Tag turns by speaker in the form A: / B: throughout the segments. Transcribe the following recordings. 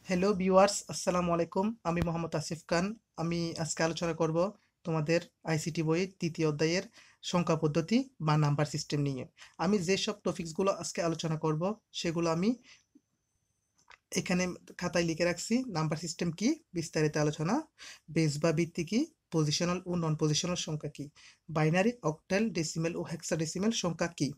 A: Hello viewers, আসসালামু আলাইকুম। আমি মোহাম্মদ আসিফ খান। আমি আজকে আলোচনা করব তোমাদের আইসিটি বইয়ের ৩য় অধ্যায়ের সংখ্যা পদ্ধতি বা নাম্বার সিস্টেম নিয়ে। আমি যেসব টপিকসগুলো আজকে আলোচনা করব সেগুলো আমি এখানে খাতায় লিখে রাখছি। নাম্বার সিস্টেম কি, বিস্তারিত আলোচনা, বেস বা ভিত্তি কি, পজিশনাল ও নন পজিশনাল সংখ্যা কি, বাইনারি, অক্টাল, ডেসিমেল ও হেক্সাডেসিমেল সংখ্যা কি।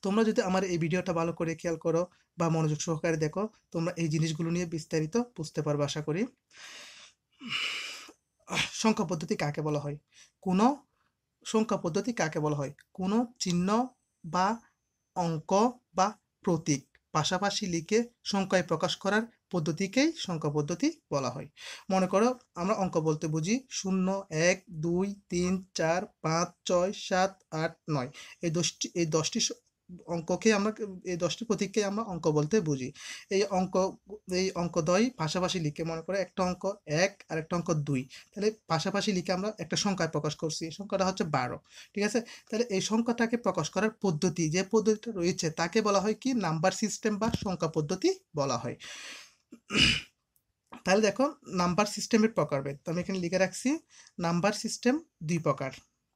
A: তোমরা যদি আমার এই ভিডিওটা ভালো করে খেয়াল করো বা মনোযোগ সহকারে দেখো, তোমরা এই জিনিসগুলো নিয়ে বিস্তারিত বুঝতে পারবে আশা করি। সংখ্যা পদ্ধতি কাকে বলা হয়? কোনো সংখ্যা পদ্ধতি কাকে বলা হয়? কোনো চিহ্ন বা অঙ্ক বা প্রতীক পাশাপাশি লিখে সংখ্যায় প্রকাশ করার পদ্ধতিকেই সংখ্যা পদ্ধতি বলা হয়। মনে করো আমরা অঙ্ক বলতে বুঝি 0, 1, 2, 3, 4, 5, 6, 7, 8, 9। এই দশটি অঙ্ককে আমরা এই 10টি প্রতীককে আমরা অঙ্ক বলতে বুঝি। এই অঙ্ক এই অঙ্কদ্বয় পাশাপাশি লিখে, মনে করো একটা অঙ্ক 1 আর একটা অঙ্ক 2, তাহলে পাশাপাশি লিখে আমরা একটা সংখ্যায় প্রকাশ করছি। এই সংখ্যাটা হচ্ছে 12। ঠিক আছে? তাহলে এই সংখ্যাটাকে প্রকাশ করার পদ্ধতি, যে পদ্ধতিটা রয়েছে তাকে বলা হয় কি, নাম্বার সিস্টেম বা সংখ্যা পদ্ধতি বলা হয়। তাহলে দেখো, নাম্বার সিস্টেমের প্রকারভেদ তো আমি এখানে লিখে রাখছি। নাম্বার সিস্টেম দুই প্রকার,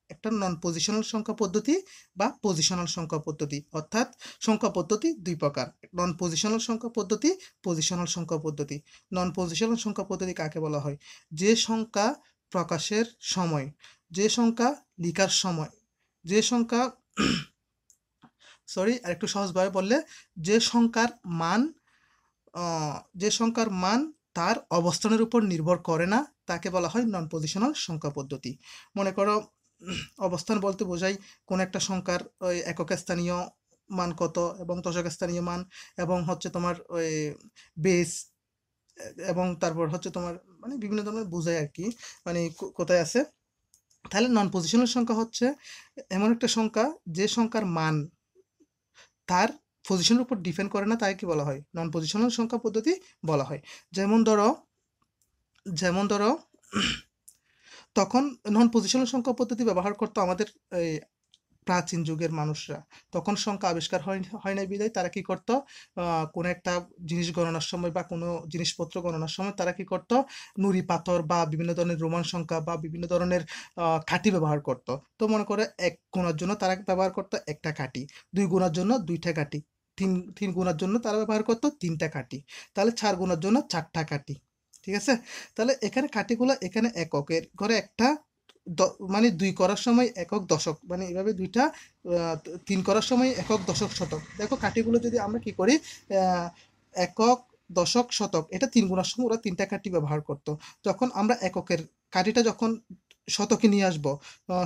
A: একটা নন পজিশনাল সংখ্যা পদ্ধতি বা পজিশনাল সংখ্যা পদ্ধতি। অর্থাৎ সংখ্যা পদ্ধতি দুই প্রকার, নন পজিশনাল সংখ্যা পদ্ধতি, পজিশনাল সংখ্যা পদ্ধতি। নন পজিশনাল সংখ্যা পদ্ধতি কাকে বলা হয়? যে সংখ্যা প্রকাশের সময়, যে সংখ্যা লিখার সময়, যে সংখ্যা আরেকটু সহজভাবে বললে, যে সংখ্যার মান যে সংখ্যার মান তার অবস্থানের উপর নির্ভর করে না, তাকে বলা হয় নন পজিশনাল সংখ্যা পদ্ধতি। মনে করো অবস্থান বলতে বোঝাই কোন একটা সংখ্যার ওই একক স্থানীয় মান কত এবং দশক স্থানীয় মান, এবং হচ্ছে তোমার ওই বেস, এবং তারপর হচ্ছে তোমার মানে বিভিন্ন ধরনের বোঝায় আর কি, মানে কোথায় আছে। তাহলে নন পজিশনাল সংখ্যা হচ্ছে এমন একটা সংখ্যা যে সংখ্যার মান তার পজিশনের উপর ডিপেন্ড করে না, তাই কি বলা হয়? নন পজিশনাল সংখ্যা পদ্ধতি বলা হয়। যেমন ধরো যেমন ধরো তখন নন পজিশনাল সংখ্যা পদ্ধতি ব্যবহার করতো আমাদের এই প্রাচীন যুগের মানুষরা। তখন সংখ্যা আবিষ্কার হয় নাই বিধায় তারা কি করতো, কোনো একটা জিনিস গণনার সময় বা কোনো জিনিসপত্র গণনার সময় তারা কি করতো, নুড়ি পাথর বা বিভিন্ন ধরনের রোমান সংখ্যা বা বিভিন্ন ধরনের কাঠি ব্যবহার করতো। তো মনে করে 1 গুণার জন্য তারা ব্যবহার করতো একটা কাঠি, 2 গুণার জন্য 2টা কাঠি, 3 গুণার জন্য তারা ব্যবহার করতো 3টা কাঠি, তাহলে 4 গুণার জন্য 4টা কাঠি। ঠিক আছে? তাহলে এখানে কাঠিগুলো এখানে এককের ঘরে একটা, মানে 2 করার সময় একক দশক, মানে এভাবে 2টা, 3 করার সময় একক দশক শতক। দেখো কাঠিগুলো যদি আমরা কি করি, একক দশক শতক, এটা 3 গুণার সময় ওরা 3টা কাঠি ব্যবহার করতো। যখন আমরা এককের কাঠিটা যখন শতকে নিয়ে আসবো,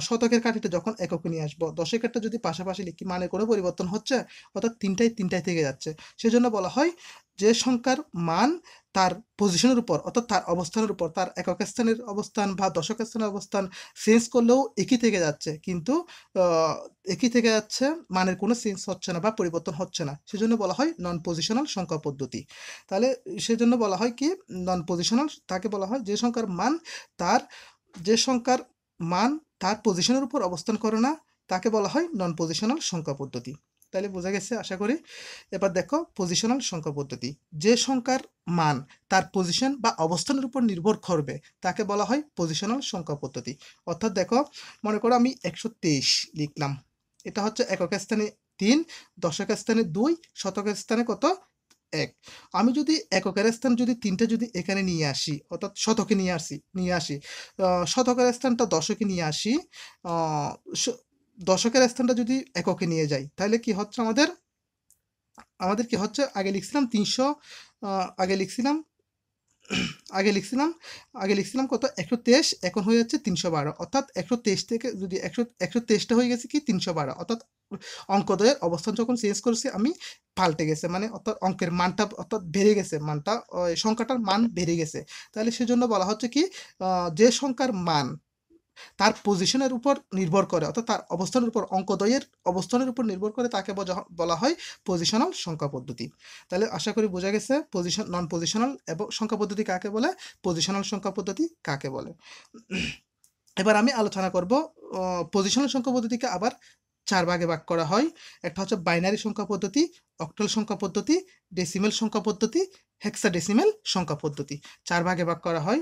A: শতকের কাঠিটা যখন এককে নিয়ে আসবো, দশকেরটা যদি পাশাপাশি লিখি মানে কোনো পরিবর্তন হচ্ছে, অর্থাৎ তিনটাই থেকে যাচ্ছে। সেজন্য বলা হয় যে সংখ্যার মান তার পজিশনের উপর, অর্থাৎ তার অবস্থানের উপর, তার একক স্থানের অবস্থান বা দশক স্থানের অবস্থান চেঞ্জ করলেও একই থেকে যাচ্ছে, কিন্তু একই থেকে যাচ্ছে, মানের কোনো চেঞ্জ হচ্ছে না বা পরিবর্তন হচ্ছে না, সেজন্য বলা হয় নন পজিশনাল সংখ্যা পদ্ধতি। তাহলে সেজন্য বলা হয় কি, নন পজিশনাল তাকে বলা হয় যে সংখ্যার মান তার যে সংখ্যার মান তার পজিশনের উপর অবস্থান করে না, তাকে বলা হয় নন পজিশনাল সংখ্যা পদ্ধতি। তাহলে বোঝা গেছে আশা করি। এবার দেখো পজিশনাল সংখ্যা পদ্ধতি, যে সংখ্যার মান তার পজিশন বা অবস্থানের উপর নির্ভর করবে তাকে বলা হয় পজিশনাল সংখ্যা পদ্ধতি। অর্থাৎ দেখো, মনে করো আমি 123 লিখলাম, এটা হচ্ছে একক স্থানে 3, দশক স্থানে 2, শতকের স্থানে কত, 1। আমি যদি এককের স্থান যদি 3টা যদি এখানে নিয়ে আসি, অর্থাৎ শতকে নিয়ে আসি, শতকের স্থানটা দশকে নিয়ে আসি, দশকের স্থানটা যদি এককে নিয়ে যাই, তাহলে কি হচ্ছে আমাদের, কি হচ্ছে, আগে লিখছিলাম 300, আগে লিখছিলাম আগে লিখছিলাম আগে লিখছিলাম কত, 123, এখন হয়ে যাচ্ছে 312। অর্থাৎ 123 থেকে যদি 123টা হয়ে গেছে কি 312, অর্থাৎ অঙ্কদ্বয়ের অবস্থান যখন চেঞ্জ করছি আমি, পাল্টে গেছে, মানে অর্থাৎ অঙ্কের মানটা অর্থাৎ বেড়ে গেছে, মানটা সংখ্যাটার মান বেড়ে গেছে। তাহলে সেজন্য বলা হচ্ছে কি, যে সংখ্যার মান তার পজিশনের উপর নির্ভর করে, অর্থাৎ তার অবস্থানের উপর, অঙ্কদ্বয়ের অবস্থানের উপর নির্ভর করে, তাকে বলা হয় পজিশনাল সংখ্যা পদ্ধতি। তাহলে আশা করি বোঝা গেছে নন পজিশনাল এবং সংখ্যা পদ্ধতি কাকে বলে, পজিশনাল সংখ্যা পদ্ধতি কাকে বলে। এবার আমি আলোচনা করব পজিশনাল সংখ্যা পদ্ধতিকে আবার চার ভাগে ভাগ করা হয়। একটা হচ্ছে বাইনারি সংখ্যা পদ্ধতি, অক্টাল সংখ্যা পদ্ধতি, ডেসিমেল সংখ্যা পদ্ধতি, হেক্সাডেসিমেল সংখ্যা পদ্ধতি। চার ভাগে ভাগ করা হয়।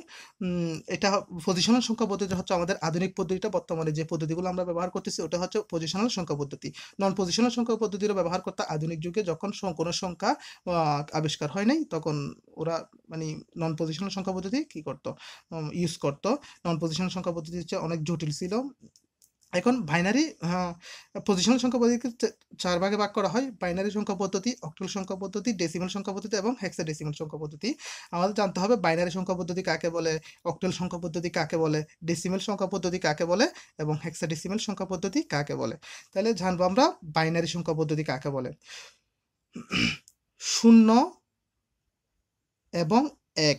A: এটা পজিশনাল সংখ্যা পদ্ধতি হচ্ছে আমাদের আধুনিক পদ্ধতিটা, বর্তমানে যে পদ্ধতিগুলো আমরা ব্যবহার করতেছি ওটা হচ্ছে পজিশনাল সংখ্যা পদ্ধতি। নন পজিশনাল সংখ্যা পদ্ধতিরও ব্যবহার করতে আধুনিক যুগে, যখন কোনো সংখ্যা আবিষ্কার হয় নাই, তখন ওরা মানে নন পজিশনাল সংখ্যা পদ্ধতি কি করতো, ইউজ করতো। নন পজিশনাল সংখ্যা পদ্ধতি হচ্ছে অনেক জটিল ছিল। এখন বাইনারি পজিশনাল সংখ্যা পদ্ধতিকে চার ভাগে ভাগ করা হয়: বাইনারি সংখ্যা পদ্ধতি, অক্টাল সংখ্যা পদ্ধতি, ডেসিমেল সংখ্যা পদ্ধতি এবং হেক্সাডেসিমেল সংখ্যা পদ্ধতি। আমাদের জানতে হবে বাইনারি সংখ্যা পদ্ধতি কাকে বলে, অক্টাল সংখ্যা পদ্ধতি কাকে বলে, ডেসিমেল সংখ্যা পদ্ধতি কাকে বলে এবং হেক্সাডেসিমেল সংখ্যা পদ্ধতি কাকে বলে। তাহলে জানবো আমরা বাইনারি সংখ্যা পদ্ধতি কাকে বলে। 0 এবং 1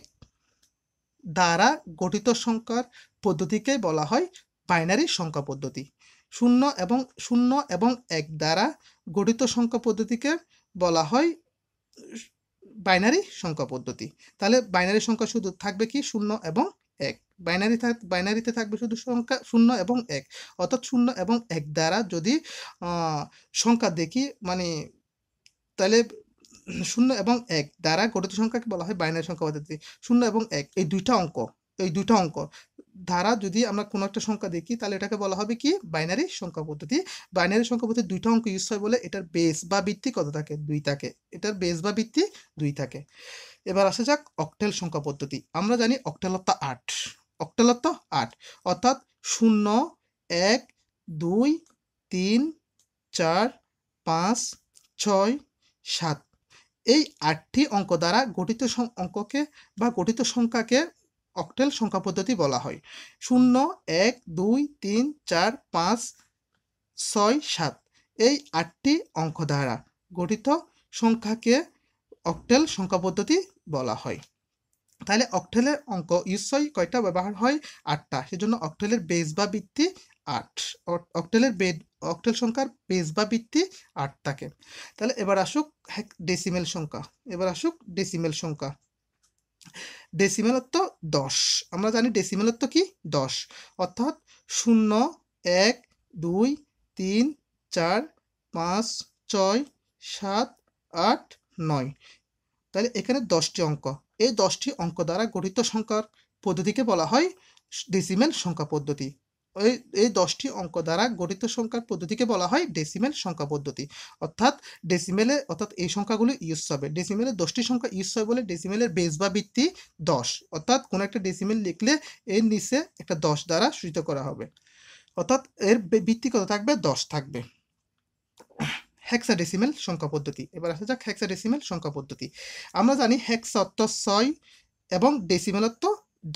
A: দ্বারা গঠিত সংখ্যার পদ্ধতিকে বলা হয় বাইনারি সংখ্যা পদ্ধতি। 0 এবং 1 দ্বারা গঠিত সংখ্যা পদ্ধতিকে বলা হয় বাইনারি সংখ্যা পদ্ধতি। তাহলে বাইনারি সংখ্যা শুধু থাকবে কি 0 এবং 1। বাইনারিতে থাকবে শুধু সংখ্যা 0 এবং 1, অর্থাৎ 0 এবং 1 দ্বারা যদি সংখ্যা দেখি, মানে তাহলে 0 এবং 1 দ্বারা গঠিত সংখ্যাকে বলা হয় বাইনারি সংখ্যা পদ্ধতি। 0 এবং 1 এই দুইটা অঙ্ক দ্বারা যদি আমরা কোনো একটা সংখ্যা দেখি, তাহলে এটাকে বলা হবে কি বাইনারি সংখ্যা পদ্ধতি। বাইনারি সংখ্যা পদ্ধতি দুইটা অঙ্ক ইউজ হয় বলে এটার বেস বা ভিত্তি কত থাকে, 2 থাকে। এটার বেস বা ভিত্তি 2 থাকে। এবার আসা যাক অক্টাল সংখ্যা পদ্ধতি। আমরা জানি অক্টাল অর্থ 8, অক্টাল অর্থ 8, অর্থাৎ 0 1 2 3 4 5 6 7 এই 8টি অঙ্ক দ্বারা গঠিত অঙ্ককে বা গঠিত সংখ্যাকে অক্টাল সংখ্যা পদ্ধতি বলা হয়। 0 1 2 3 4 5 6 7 এই 8টি অঙ্ক দ্বারা গঠিত সংখ্যাকে অক্টাল সংখ্যা পদ্ধতি বলা হয়। তাহলে অক্টালের অঙ্ক ইউজ হয় কয়টা, ব্যবহার হয় 8টা। সেজন্য অক্টালের বেস বা ভিত্তি 8। অক্টাল সংখ্যার বেস বা ভিত্তি 8 থাকে। তাহলে এবার আসুক ডেসিমেল সংখ্যা। ডেসিমেল অর্থ 10। আমরা জানি ডেসিমেল অর্থ কি 10, অর্থাৎ 0 1 2 3 4 5 6 7 8 9। তাহলে এখানে 10টি অঙ্ক। এই 10টি অঙ্ক দ্বারা গঠিত সংখ্যার পদ্ধতিকে বলা হয় ডেসিমেল সংখ্যা পদ্ধতি। এই 10টি অঙ্ক দ্বারা গঠিত সংখ্যার পদ্ধতিকে বলা হয় ডেসিমেল সংখ্যা পদ্ধতি। অর্থাৎ এই সংখ্যাগুলো ইউজ হবে। ডেসিমেলে 10টি সংখ্যা ইউজ হয় বলে ডেসিমেলের বেস বা ভিত্তি 10, অর্থাৎ কোনো একটা ডেসিমেল লিখলে এর নিচে একটা 10 দ্বারা সূচিত করা হবে, অর্থাৎ এর ভিত্তি কত থাকবে, 10 থাকবে। হেক্সাডেসিমেল সংখ্যা পদ্ধতি। এবার আসা যাক হেক্সাডেসিমেল সংখ্যা পদ্ধতি। আমরা জানি হেক্সা অর্থ 6 এবং ডেসিমেল অর্থ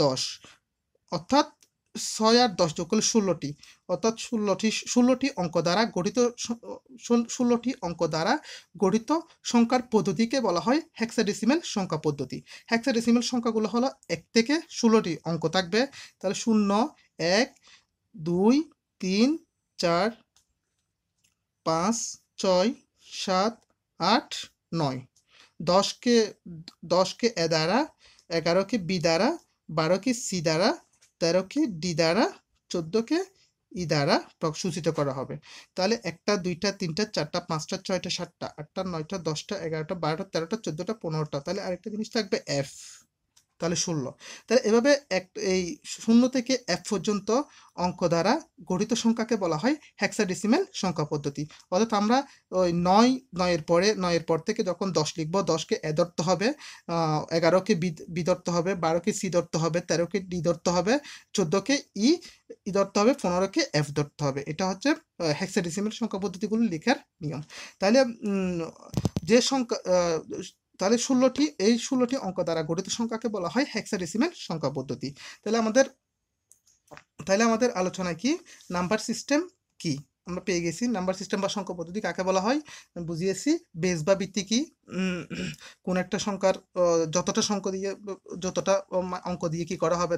A: 10, অর্থাৎ 6 আর 10 যোগ করলে 16টি, অর্থাৎ 16টি অঙ্ক দ্বারা গঠিত সংখ্যার পদ্ধতিকে বলা হয় হেক্সাডেসিমেল সংখ্যা পদ্ধতি। হেক্সাডেসিমেল সংখ্যাগুলো হলো 1 থেকে 16টি অঙ্ক থাকবে। তাহলে 0 1 2 3 4 5 6 7 8 9। 10কে এ দ্বারা, 11কে বি দ্বারা, 12কে সি দ্বারা, 13কে ডি দ্বারা, 14কে ই দ্বারা সূচিত করা হবে। তাহলে 1টা 2টা 3টা 4টা 5টা 6টা 7টা 8টা 9টা 10টা 11টা 12টা 13টা 14টা 15টা। তাহলে আরেকটা জিনিস থাকবে এফ, তাহলে 16। তাহলে এভাবে এই 0 থেকে f পর্যন্ত অঙ্ক দ্বারা গঠিত সংখ্যাকে বলা হয় হেক্সাডেসিমেল সংখ্যা পদ্ধতি। অর্থাৎ আমরা ওই 9 এর পর থেকে যখন 10 লিখবো, 10কে এ ধরতে হবে, 11কে বি ধরতে হবে, 12কে সি ধরতে হবে, 13কে ডি ধরতে হবে, 14কে ই ধরতে হবে, 15কে এফ ধরতে হবে। এটা হচ্ছে হেক্সাডেসিমেল সংখ্যা পদ্ধতিগুলো লেখার নিয়ম। তাহলে যে সংখ্যা তাহলে 16টি অঙ্ক দ্বারা গঠিত সংখ্যাকে বলা হয় হেক্সাডেসিমেল সংখ্যা পদ্ধতি। তাহলে আমাদের আলোচনায় কি নাম্বার সিস্টেম কি আমরা পেয়ে গেছি। নাম্বার সিস্টেম বা সংখ্যা পদ্ধতি কাকে বলা হয় বুঝিয়েছি। বেস বা ভিত্তি কি, কোন একটা সংখ্যার যতটা অঙ্ক দিয়ে কি করা হবে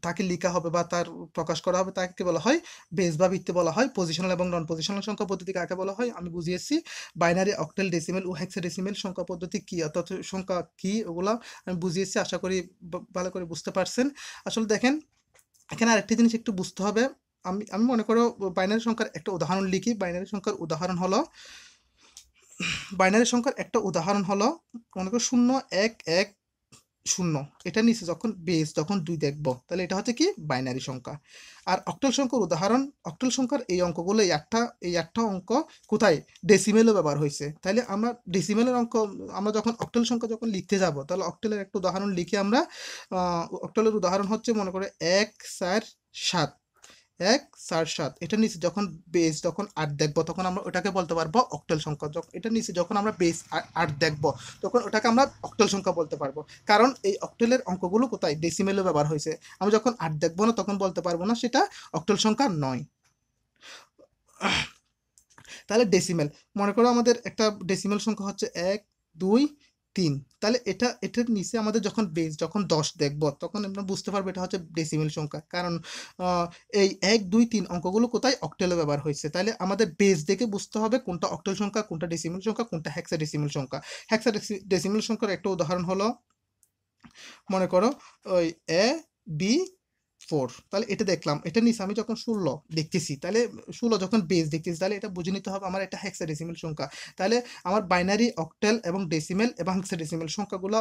A: তাকে লেখা হবে বা তার প্রকাশ করা হবে তাকে বলা হয় বেস বা ভিত্তি বলা হয়। পজিশনাল এবং নন পজিশনাল সংখ্যা পদ্ধতি কাকে বলা হয় আমি বুঝিয়েছি। বাইনারি, অক্টাল, ডেসিমেল ও হেক্সাডেসিমেল সংখ্যা পদ্ধতি কি, অর্থাৎ সংখ্যা কি, ওগুলো আমি বুঝিয়েছি। আশা করি ভালো করে বুঝতে পারছেন। আসলে দেখেন, এখানে আরেকটি জিনিস একটু বুঝতে হবে। আমি আমি মনে করো বাইনারি সংখ্যার একটা উদাহরণ লিখি। বাইনারি সংখ্যার একটা উদাহরণ হলো মনে করো 0 1 1 0। এটা নিচে যখন বেস যখন 2 দেখব তাহলে এটা হচ্ছে কি বাইনারি সংখ্যা। আর অক্টাল সংখ্যার উদাহরণ, অক্টাল সংখ্যার এই অঙ্কগুলো এই একটা অঙ্ক কোথায় ডেসিমেলও ব্যবহার হয়েছে। তাহলে আমরা ডেসিমেলের অঙ্ক আমরা যখন অক্টাল সংখ্যা যখন লিখতে যাব তাহলে অক্টালের একটা উদাহরণ লিখি আমরা। অক্টালের উদাহরণ হচ্ছে মনে করে 1 4 7। 1 4 7 এটার নিচে যখন বেস যখন 8 দেখব তখন আমরা ওটাকে বলতে পারবো অক্টাল সংখ্যা। এটার নিচে যখন আমরা বেস 8 দেখব তখন ওটাকে আমরা অক্টাল সংখ্যা বলতে পারবো। কারণ এই অক্টালের অঙ্কগুলো কোথায় ডেসিমেলে ব্যবহার হয়েছে। আমি যখন 8 দেখবো না তখন বলতে পারবো না সেটা অক্টাল সংখ্যা নয়। তাহলে ডেসিমেল মনে করো আমাদের একটা ডেসিমেল সংখ্যা হচ্ছে 1 2 3। তাহলে এটার নিচে আমাদের যখন বেস যখন 10 দেখব তখন আমরা বুঝতে পারবো এটা হচ্ছে ডেসিমেল সংখ্যা। কারণ আহ, এই 1 2 3 অঙ্কগুলো কোথায় অক্টেলে ব্যবহার হয়েছে। তাহলে আমাদের বেস দেখে বুঝতে হবে কোনটা অক্টেল সংখ্যা, কোনটা ডেসিমেল সংখ্যা, কোনটা হেক্সাডেসিমেল সংখ্যা। হেক্সাডেসিমেল সংখ্যার একটা উদাহরণ হলো মনে করো ওই AB4। তাহলে এটা দেখলাম, এটা নিচে আমি যখন 16 দেখতেছি তাহলে 16 যখন বেস দেখতেছি তাহলে এটা বুঝে নিতে হবে আমার এটা হেক্সাডেসিমেল সংখ্যা। তাহলে আমার বাইনারি, অক্টেল এবং ডেসিমেল এবং হেক্সাডেসিমেল সংখ্যাগুলো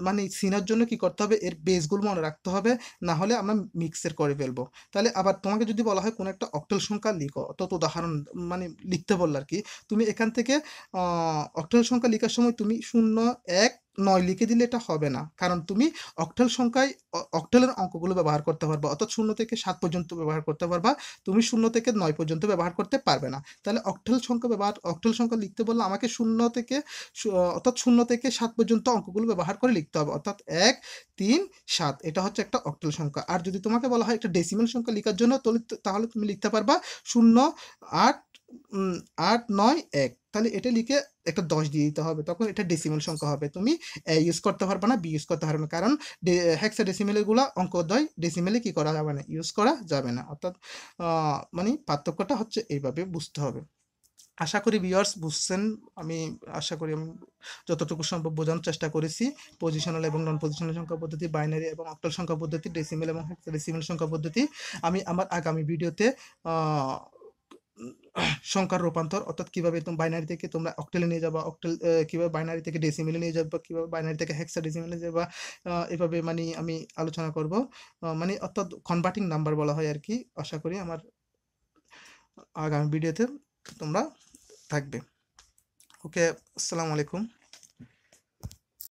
A: মানে চিনার জন্য কি করতে হবে, এর বেসগুলো মনে রাখতে হবে, না হলে আমরা মিক্সের করে ফেলবো। তাহলে আবার তোমাকে যদি বলা হয় কোনো একটা অক্টেল সংখ্যা লিখো, অত উদাহরণ মানে লিখতে বললো আর কি, তুমি এখান থেকে অক্টেল সংখ্যা লেখার সময় তুমি 0 1 9 লিখে দিলে এটা হবে না। কারণ তুমি অক্টাল সংখ্যায় অক্টালের অঙ্কগুলো ব্যবহার করতে পারবা, অর্থাৎ 0 থেকে 7 পর্যন্ত ব্যবহার করতে পারবা। তুমি 0 থেকে 9 পর্যন্ত ব্যবহার করতে পারবে না। তাহলে অক্টাল সংখ্যা লিখতে বললে আমাকে 0 থেকে অর্থাৎ 0 থেকে 7 পর্যন্ত অঙ্কগুলো ব্যবহার করে লিখতে হবে, অর্থাৎ 1 3 7। এটা হচ্ছে একটা অক্টাল সংখ্যা। আর যদি তোমাকে বলা হয় একটা ডেসিমেল সংখ্যা লেখার জন্য তাহলে তুমি লিখতে পারবা 0 8 8 9 1। তাহলে এটা লিখে একটা 10 দিয়ে দিতে হবে, তখন এটা ডেসিমেল সংখ্যা হবে। তুমি এ ইউজ করতে পারবে না, বি ইউজ করতে পারবে না, কারণ হেক্সাডেসিমেলের গুলা অঙ্কদ্বয়, ডেসিমেলে কি করা যাবে না, ইউজ করা যাবে না। অর্থাৎ মানে পার্থক্যটা হচ্ছে এইভাবে বুঝতে হবে। আশা করি ভিউয়ার্স বুঝছেন। আমি আশা করি আমি যতটুকু সম্ভব বোঝানোর চেষ্টা করেছি। পজিশনাল এবং নন পজিশনাল সংখ্যা পদ্ধতি, বাইনারি এবং অক্টাল সংখ্যা পদ্ধতি, ডেসিমেল এবং হেক্সাডেসিমেল সংখ্যা পদ্ধতি আমি আমার আগামী ভিডিওতে সংখ্যার রূপান্তর, অর্থাৎ কিভাবে তুমি বাইনারি থেকে তোমরা অক্টেলে নিয়ে যাবা, কিভাবে বাইনারি থেকে ডেসিমেলে নিয়ে যাবা, কিভাবে বাইনারি থেকে হেক্সাডেসিমেলে যাবা, এভাবে মানে আমি আলোচনা করব। মানে অর্থাৎ কনভার্টিং নাম্বার বলা হয় আর কি। আশা করি আমার আগামী ভিডিওতে তোমরা থাকবে। ওকে, আসসালামু আলাইকুম।